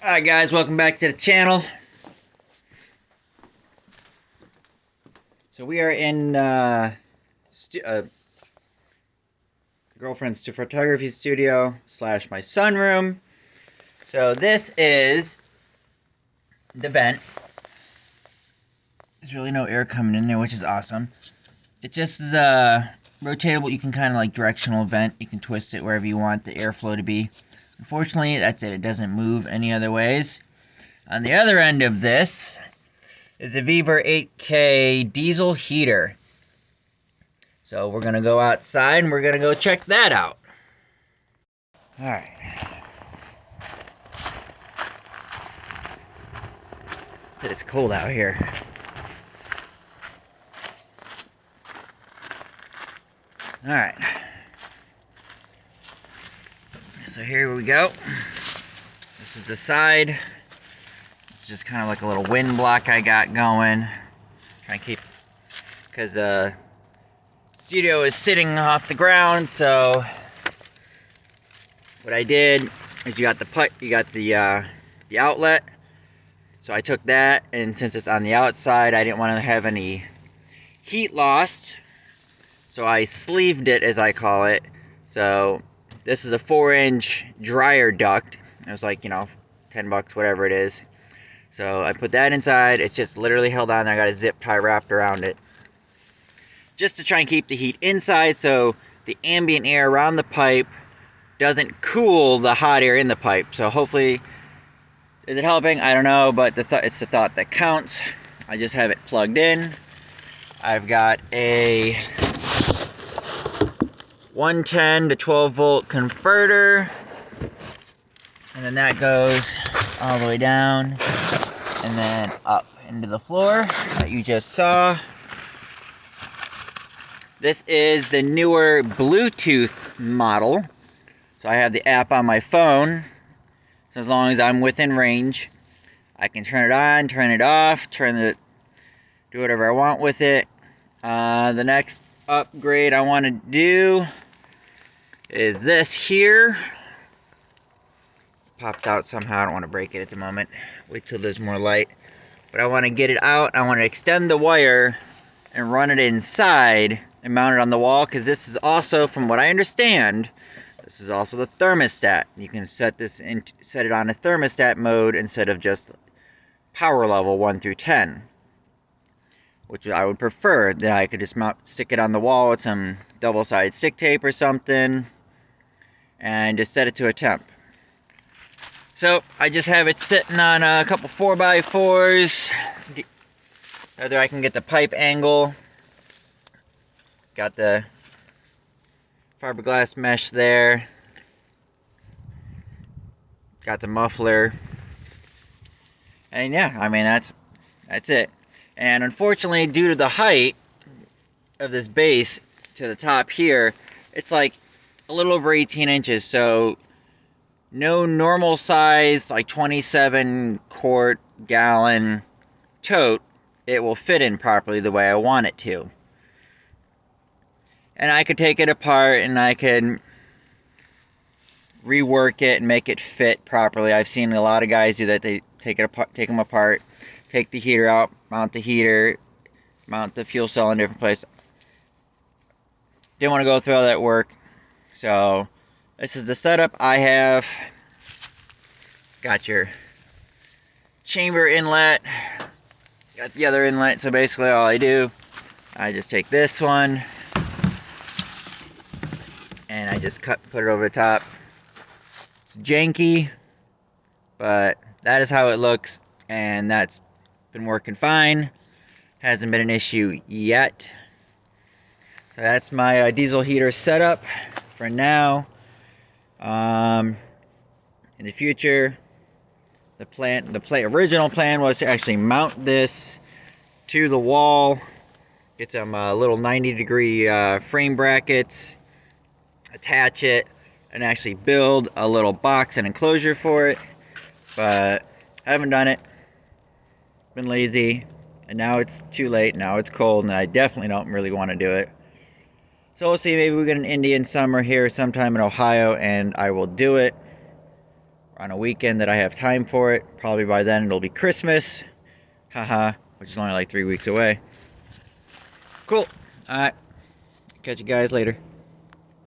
Alright guys, welcome back to the channel. So we are in girlfriend's photography studio / my sunroom. So this is the vent. There's really no air coming in there, which is awesome. It just is rotatable. You can kind of like directional vent. You can twist it wherever you want the airflow to be. Unfortunately, that's it. It doesn't move any other ways. On the other end of this is a Vevor 8K diesel heater. So we're going to go outside and we're going to go check that out. Alright. It's cold out here. Alright. So here we go. This is the side. It's just kind of like a little wind block I got going. Trying to keep, because the studio is sitting off the ground, so what I did is you got the outlet. So I took that, and since it's on the outside, I didn't want to have any heat lost. So I sleeved it, as I call it. So this is a 4-inch dryer duct. It was like, 10 bucks, whatever it is. So I put that inside. It's just literally held on there. I got a zip tie wrapped around it, just to try and keep the heat inside so the ambient air around the pipe doesn't cool the hot air in the pipe. So hopefully, is it helping? I don't know, but it's the thought that counts. I just have it plugged in. I've got a 110 to 12 volt converter, and then that goes all the way down and then up into the floor that you just saw. This is the newer Bluetooth model. So I have the app on my phone. So as long as I'm within range, I can turn it on, turn it off, do whatever I want with it. The next upgrade I want to do is this here. Popped out somehow. I don't want to break it at the moment. Wait till there's more light. But I want to get it out. I want to extend the wire and run it inside and mount it on the wall, because this is also, from what I understand, this is also the thermostat. You can set it on a thermostat mode instead of just power level 1 through 10, which I would prefer. Then I could just stick it on the wall with some double-sided stick tape or something and just set it to a temp. So I just have it sitting on a couple 4x4s. Whether I can get the pipe angle. Got the fiberglass mesh there. Got the muffler. And yeah, I mean, that's it. And unfortunately, due to the height of this base to the top here, it's like a little over 18 inches. So no normal size, like 27 quart gallon tote, it will fit in properly the way I want it to. And I could take it apart and I could rework it and make it fit properly. I've seen a lot of guys do that. They take them apart, take the heater out, mount the heater, mount the fuel cell in a different place. Didn't want to go through all that work. So this is the setup I have. Got your chamber inlet, got the other inlet. So basically all I do, I just take this one and I just put it over the top. It's janky, but that is how it looks, and that's been working fine. Hasn't been an issue yet. So that's my diesel heater setup for now. In the future, the original plan was to actually mount this to the wall, get some little 90-degree frame brackets, attach it, and actually build a little box and enclosure for it. But I haven't done it. Been lazy, and now it's too late. Now it's cold, and I definitely don't really want to do it. So we'll see. Maybe we get an Indian summer here sometime in Ohio, and I will do it. on a weekend that I have time for it. Probably by then it'll be Christmas. Haha, which is only like 3 weeks away. Cool. Alright. Catch you guys later.